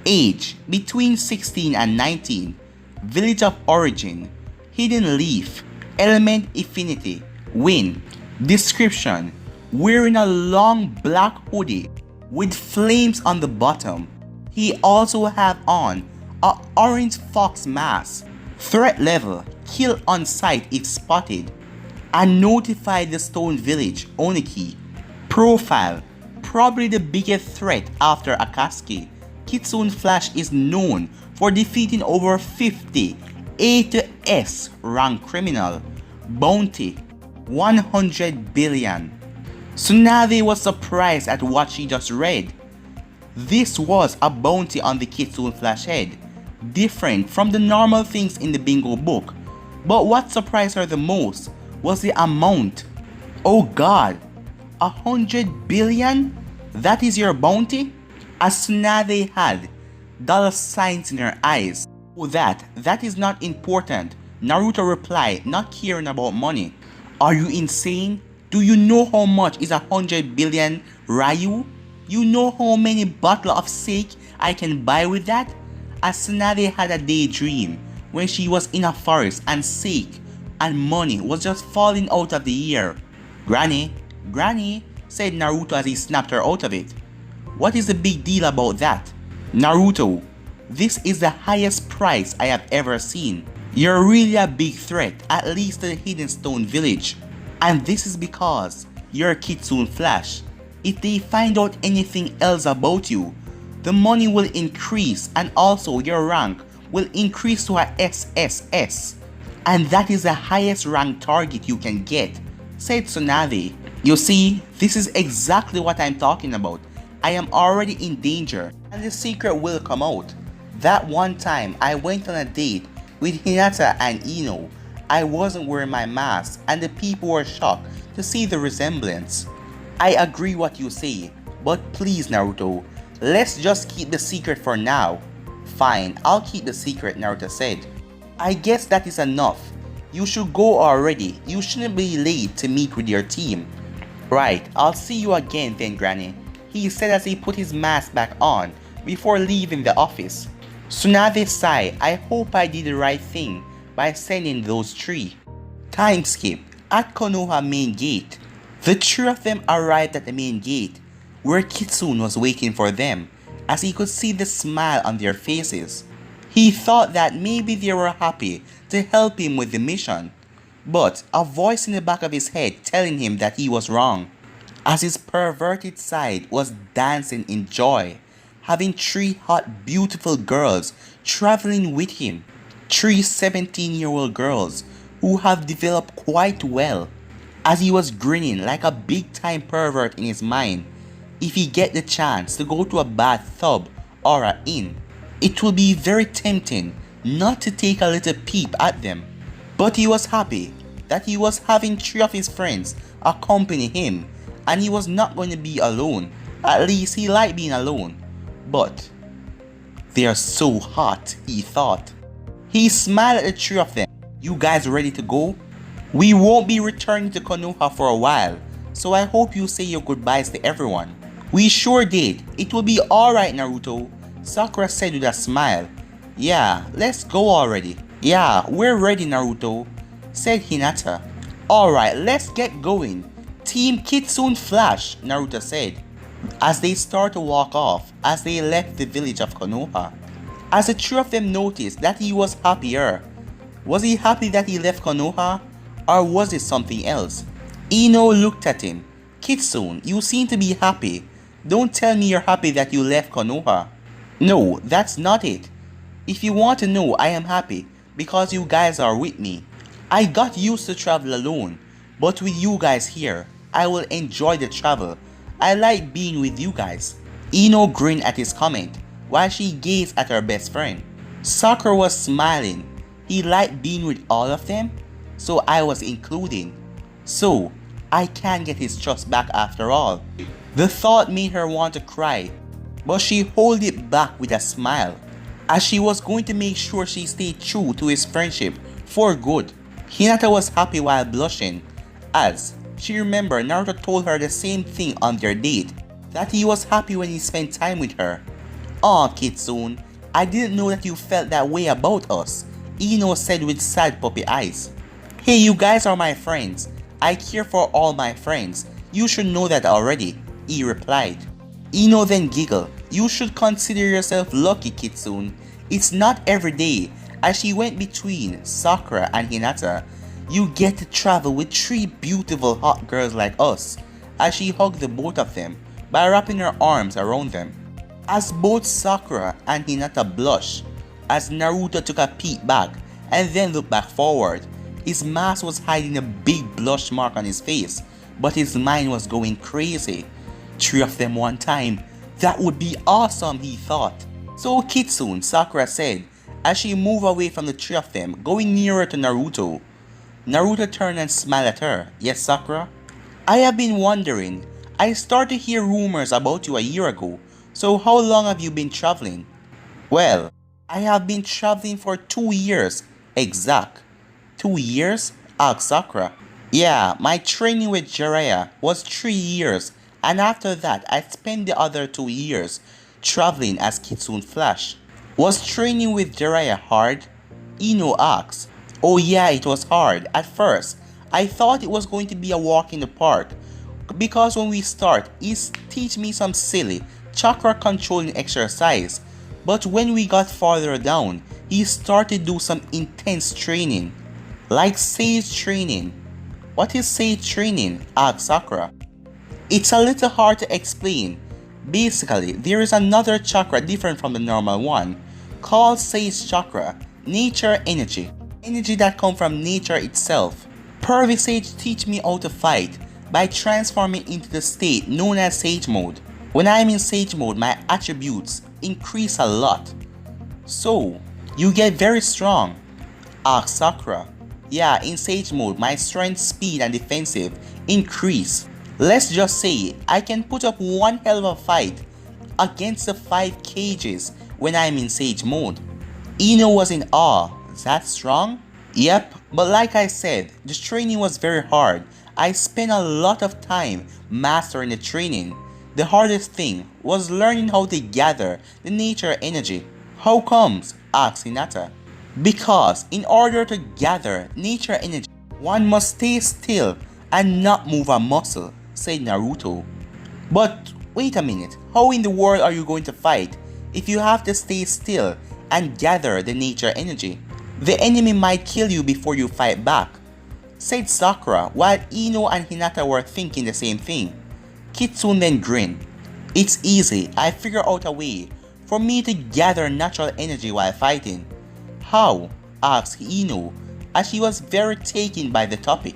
age, between 16 and 19, village of origin, hidden leaf, element affinity, win, description, wearing a long black hoodie with flames on the bottom. He also have on a orange fox mask. Threat level, kill on sight if spotted. And notify the stone village, Oniki. Profile, probably the biggest threat after Akatsuki. Kitsune Flash is known for defeating over 50 A to S rank criminal. Bounty, 100 billion. Tsunade was surprised at what she just read. This was a bounty on the Kitsune Flash head, different from the normal things in the bingo book. But what surprised her the most was the amount. Oh God, 100 billion? That is your bounty? As Tsunade had dollar signs in her eyes. Oh, that is not important. Naruto replied, not caring about money. Are you insane? Do you know how much is 100 billion, Ryu? You know how many bottles of sake I can buy with that? As Tsunade had a daydream when she was in a forest and sake and money was just falling out of the air. Granny, said Naruto as he snapped her out of it. What is the big deal about that? Naruto, this is the highest price I have ever seen. You're really a big threat, at least to the Hidden Stone village. And this is because you're Kitsune Flash. If they find out anything else about you, the money will increase and also your rank will increase to a SSS. And that is the highest rank target you can get, said Tsunade. You see, this is exactly what I'm talking about. I am already in danger and the secret will come out. That one time I went on a date with Hinata and Ino I wasn't wearing my mask and the people were shocked to see the resemblance. I agree what you say, but please Naruto, let's just keep the secret for now. Fine, I'll keep the secret, Naruto said. I guess that is enough. You should go already. You shouldn't be late to meet with your team. Right, I'll see you again then, Granny, he said as he put his mask back on before leaving the office. Tsunade sighed, I hope I did the right thing by sending those three. Time skip. At Konoha main gate. The three of them arrived at the main gate where Kitsune was waiting for them as he could see the smile on their faces. He thought that maybe they were happy to help him with the mission, but a voice in the back of his head telling him that he was wrong, as his perverted side was dancing in joy, having three hot beautiful girls traveling with him, three 17-year-old girls who have developed quite well, as he was grinning like a big time pervert in his mind. If he get the chance to go to a bathtub or an inn, it will be very tempting not to take a little peep at them. But he was happy that he was having three of his friends accompany him and he was not going to be alone. At least he liked being alone. But they are so hot, he thought. He smiled at the three of them. You guys ready to go? We won't be returning to Konoha for a while, so I hope you say your goodbyes to everyone. We sure did. It will be alright, Naruto, Sakura said with a smile. Yeah, let's go already. Yeah, we're ready, Naruto, said Hinata. Alright, let's get going. Team Kitsune Flash, Naruto said, as they start to walk off as they left the village of Konoha. As the three of them noticed that he was happier. Was he happy that he left Konoha? Or was it something else? Ino looked at him. Kitsune, you seem to be happy. Don't tell me you're happy that you left Konoha. No, that's not it. If you want to know, I am happy because you guys are with me. I got used to travel alone, but with you guys here, I will enjoy the travel. I like being with you guys. Ino grinned at his comment while she gazed at her best friend. Sakura was smiling. He liked being with all of them, so I was including. So, I can get his trust back after all. The thought made her want to cry, but she held it back with a smile, as she was going to make sure she stayed true to his friendship for good. Hinata was happy while blushing, as she remembered Naruto told her the same thing on their date, that he was happy when he spent time with her. Aw, Kitsune, I didn't know that you felt that way about us, Ino said with sad puppy eyes. Hey, you guys are my friends. I care for all my friends. You should know that already, he replied. Ino then giggled. You should consider yourself lucky, Kitsune. It's not every day. As she went between Sakura and Hinata, you get to travel with three beautiful hot girls like us, as she hugged the both of them by wrapping her arms around them. As both Sakura and Hinata blushed, as Naruto took a peek back and then looked back forward, his mask was hiding a big blush mark on his face, but his mind was going crazy. Three of them one time, that would be awesome, he thought. So Kitsune, Sakura said, as she moved away from the three of them, going nearer to Naruto. Naruto turned and smiled at her. Yes, Sakura? I have been wondering. I started to hear rumors about you a year ago. So how long have you been traveling? Well, I have been traveling for 2 years. Exact. 2 years? Asked Sakura. Yeah, my training with Jiraiya was 3 years. And after that, I spent the other 2 years traveling as Kitsune Flash. Was training with Jiraiya hard? Ino asked. Oh yeah, it was hard. At first, I thought it was going to be a walk in the park. Because when we start, he teach me some silly chakra controlling exercise. But when we got farther down, he started to do some intense training. Like sage training. What is sage training? Asked Sakura. It's a little hard to explain. Basically, there is another chakra different from the normal one, called Sage Chakra, nature energy. Energy that comes from nature itself. Pervy Sage teach me how to fight by transforming into the state known as Sage Mode. When I am in Sage Mode, my attributes increase a lot. So, you get very strong? Asked Sakura. Yeah, in Sage mode, my strength, speed, and defensive increase. Let's just say I can put up one hell of a fight against the 5 cages when I'm in Sage mode. Ino was in awe. That strong? Yep, but like I said, the training was very hard. I spent a lot of time mastering the training. The hardest thing was learning how to gather the nature energy. How comes? Asked Hinata. Because in order to gather nature energy, one must stay still and not move a muscle, said Naruto. But wait a minute, how in the world are you going to fight if you have to stay still and gather the nature energy? The enemy might kill you before you fight back, said Sakura while Ino and Hinata were thinking the same thing. Kitsune then grinned. It's easy, I figure out a way for me to gather natural energy while fighting. How? Asked Ino as she was very taken by the topic.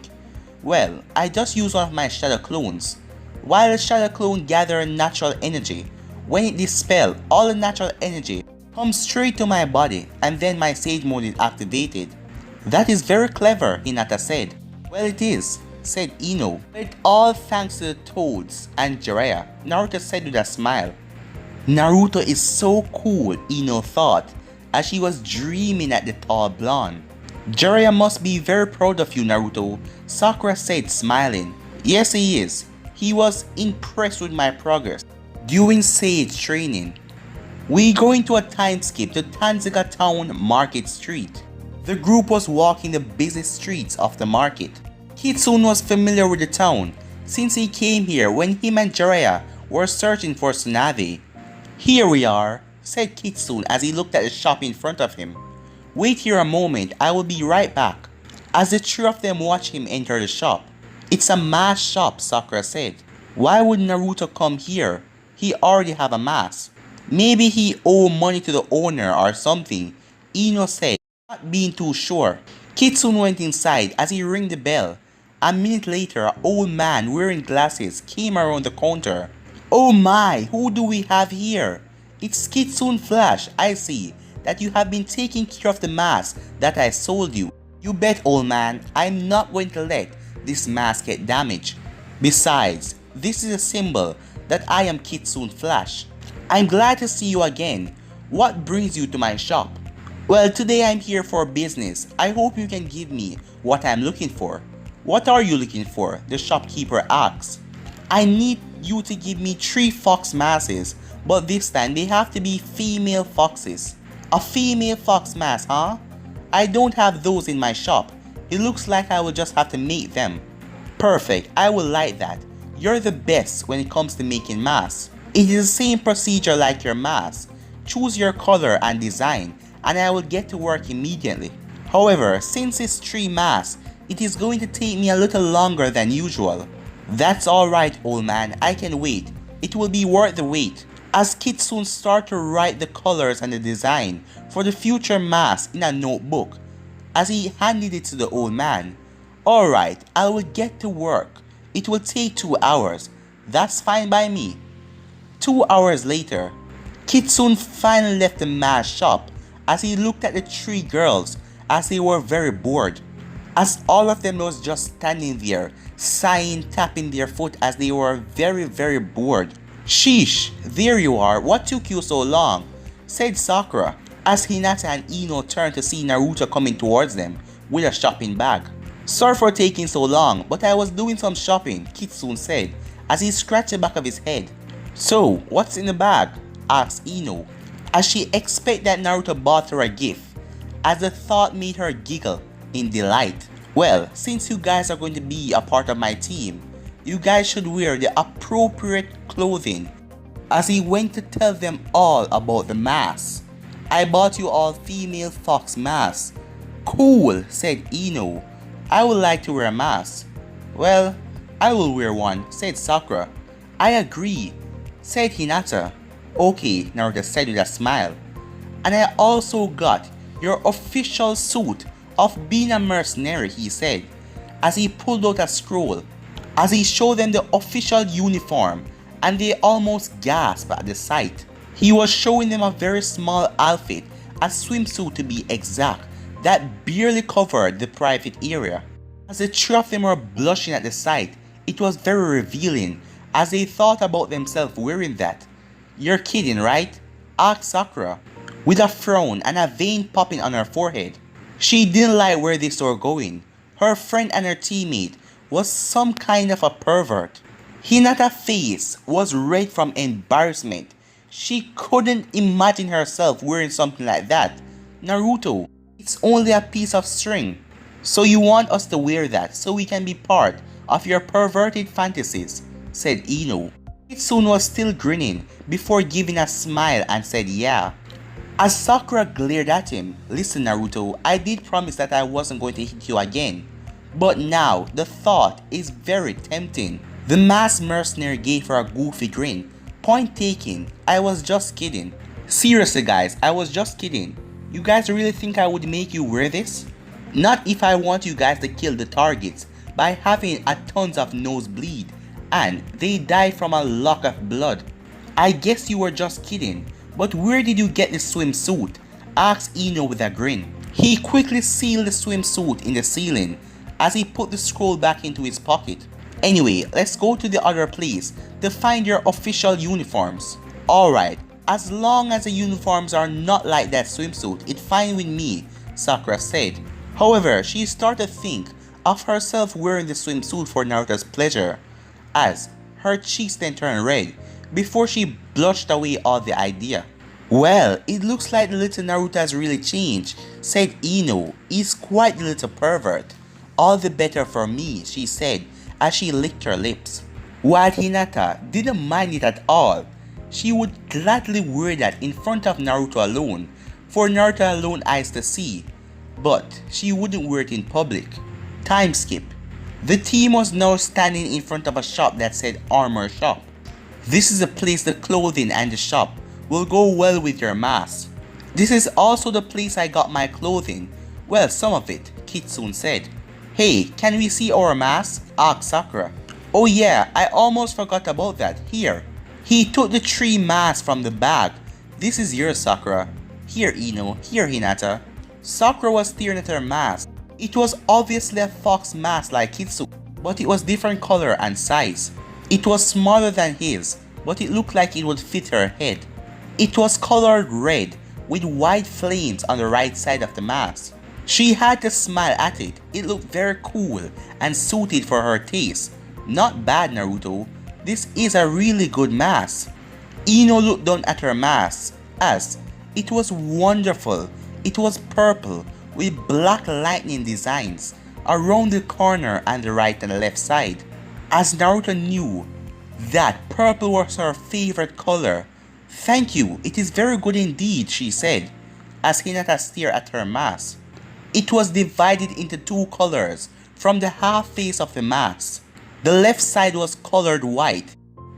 Well, I just use one of my shadow clones. While the shadow clone gathers natural energy, when it dispels, all the natural energy comes straight to my body and then my Sage mode is activated. That is very clever, Hinata said. Well, it is, said Ino. But all thanks to the Toads and Jiraiya, Naruto said with a smile. Naruto is so cool, Ino thought, as she was dreaming at the tall blonde. Jiraiya must be very proud of you, Naruto, Sakura said smiling. Yes, he is. He was impressed with my progress during Sage training. We going to a time skip to Tanzika Town Market Street. The group was walking the busy streets of the market. Kitsune was familiar with the town since he came here when him and Jiraiya were searching for Tsunade. Here we are, said Kitsune as he looked at the shop in front of him. Wait here a moment, I will be right back. As the three of them watched him enter the shop. It's a mask shop, Sakura said. Why would Naruto come here? He already have a mask. Maybe he owe money to the owner or something, Ino said, not being too sure. Kitsune went inside as he rang the bell. A minute later, an old man wearing glasses came around the counter. Oh my, who do we have here? It's Kitsune Flash. I see that you have been taking care of the mask that I sold you. You bet, old man, I'm not going to let this mask get damaged. Besides, this is a symbol that I am Kitsune Flash. I'm glad to see you again. What brings you to my shop? Well, today I'm here for business. I hope you can give me what I'm looking for. What are you looking for? The shopkeeper asked. I need you to give me 3 fox masks, but this time they have to be female foxes. A female fox mask, huh? I don't have those in my shop. It looks like I will just have to make them. Perfect, I will like that. You're the best when it comes to making masks. It is the same procedure like your mask. Choose your color and design and I will get to work immediately. However, since it's 3 masks, it is going to take me a little longer than usual. That's alright, old man, I can wait. It will be worth the wait. As Kitsune started to write the colors and the design for the future mask in a notebook, as he handed it to the old man. Alright, I will get to work. It will take 2 hours. That's fine by me. 2 hours later, Kitsune finally left the mask shop as he looked at the 3 girls as they were very bored. As all of them was just standing there, sighing, tapping their foot as they were very bored. Sheesh, there you are, what took you so long? Said Sakura as Hinata and Ino turned to see Naruto coming towards them with a shopping bag. Sorry for taking so long, but I was doing some shopping, Kitsune said as he scratched the back of his head. So, what's in the bag? Asked Ino as she expected that Naruto bought her a gift, as the thought made her giggle in delight. Well, since you guys are going to be a part of my team, you guys should wear the appropriate clothing. As he went to tell them all about the mask. I bought you all female fox masks. Cool, said Ino. I would like to wear a mask. Well, I will wear one, said Sakura. I agree, said Hinata. Okay, Naruto said with a smile. And I also got your official suit of being a mercenary, he said, as he pulled out a scroll. As he showed them the official uniform, and they almost gasped at the sight. He was showing them a very small outfit, a swimsuit to be exact, that barely covered the private area. As the three of them were blushing at the sight, it was very revealing as they thought about themselves wearing that. "You're kidding, right?" asked Sakura, with a frown and a vein popping on her forehead. She didn't like where this were going. Her friend and her teammate was some kind of a pervert. Hinata's face was red from embarrassment. She couldn't imagine herself wearing something like that. "Naruto, it's only a piece of string. So you want us to wear that so we can be part of your perverted fantasies," said Ino. Kitsune was still grinning before giving a smile and said yeah. As Sakura glared at him, "Listen Naruto, I did promise that I wasn't going to hit you again. But now the thought is very tempting." The masked mercenary gave her a goofy grin. "Point taken, I was just kidding." "Seriously guys, I was just kidding. You guys really think I would make you wear this? Not if I want you guys to kill the targets by having a tons of nosebleed and they die from a lot of blood. I guess you were just kidding, but where did you get the swimsuit?" asked Ino with a grin. He quickly sealed the swimsuit in the ceiling as he put the scroll back into his pocket. "Anyway, let's go to the other place to find your official uniforms." "Alright, as long as the uniforms are not like that swimsuit, it's fine with me," Sakura said. However, she started to think of herself wearing the swimsuit for Naruto's pleasure, as her cheeks then turned red before she blushed away all the idea. "Well, it looks like the little Naruto has really changed," said Ino. "He's quite the little pervert." "All the better for me," she said as she licked her lips. While Hinata didn't mind it at all, she would gladly wear that in front of Naruto alone, for Naruto alone eyes to see, but she wouldn't wear it in public. Time skip. The team was now standing in front of a shop that said Armor Shop. "This is a place the clothing and the shop will go well with your mask. This is also the place I got my clothing. Well, some of it," Kitsune said. "Hey, can we see our masks?" asked Sakura. "Oh yeah, I almost forgot about that. Here." He took the 3 masks from the bag. "This is yours, Sakura. Here, Ino. Here, Hinata." Sakura was staring at her mask. It was obviously a fox mask like Kitsune, but it was different color and size. It was smaller than his, but it looked like it would fit her head. It was colored red with white flames on the right side of the mask. She had to smile at it. It looked very cool and suited for her taste. "Not bad, Naruto. This is a really good mask." Ino looked down at her mask as it was wonderful. It was purple with black lightning designs around the corner and the right and left side. As Naruto knew that purple was her favorite color. "Thank you, it is very good indeed," she said as Hinata stared at her mask. It was divided into 2 colors from the half face of the mask. The left side was colored white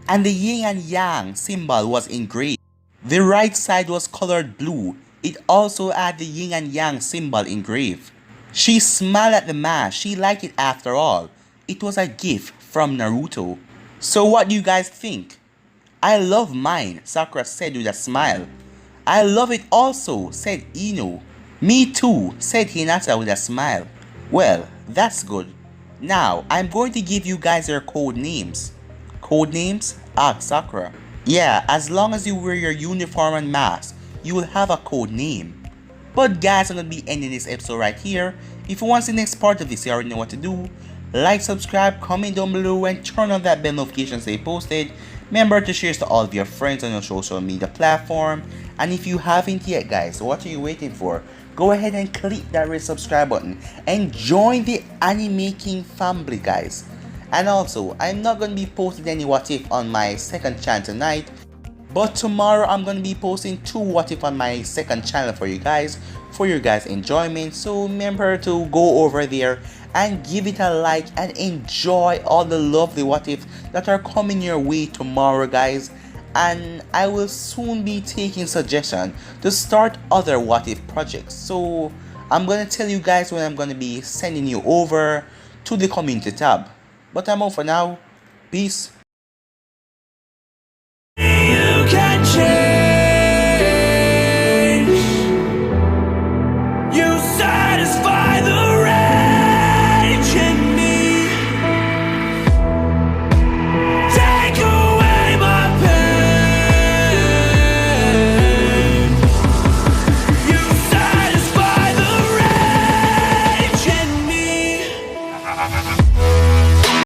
and the yin and yang symbol was engraved. The right side was colored blue. It also had the yin and yang symbol engraved. She smiled at the mask. She liked it after all. It was a gift from Naruto. "So what do you guys think?" "I love mine," Sakura said with a smile. "I love it also," said Ino. "Me too," said Hinata with a smile. "Well, that's good. Now, I'm going to give you guys your code names." "Code names?" asked Sakura. "Yeah, as long as you wear your uniform and mask, you will have a code name." But guys, I'm going to be ending this episode right here. If you want to see the next part of this, you already know what to do. Like, subscribe, comment down below, and turn on that bell notification so they posted. Remember to share to all of your friends on your social media platform. And if you haven't yet, guys, what are you waiting for? Go ahead and click that red subscribe button and join the anime king family, guys. And also, I'm not going to be posting any what if on my second channel tonight, but tomorrow I'm going to be posting 2 what if on my second channel for you guys, for your guys enjoyment. So remember to go over there and give it a like and enjoy all the lovely what if that are coming your way tomorrow, guys. And I will soon be taking suggestions to start other what if projects. So I'm going to tell you guys when I'm going to be sending you over to the community tab. But I'm out for now. Peace.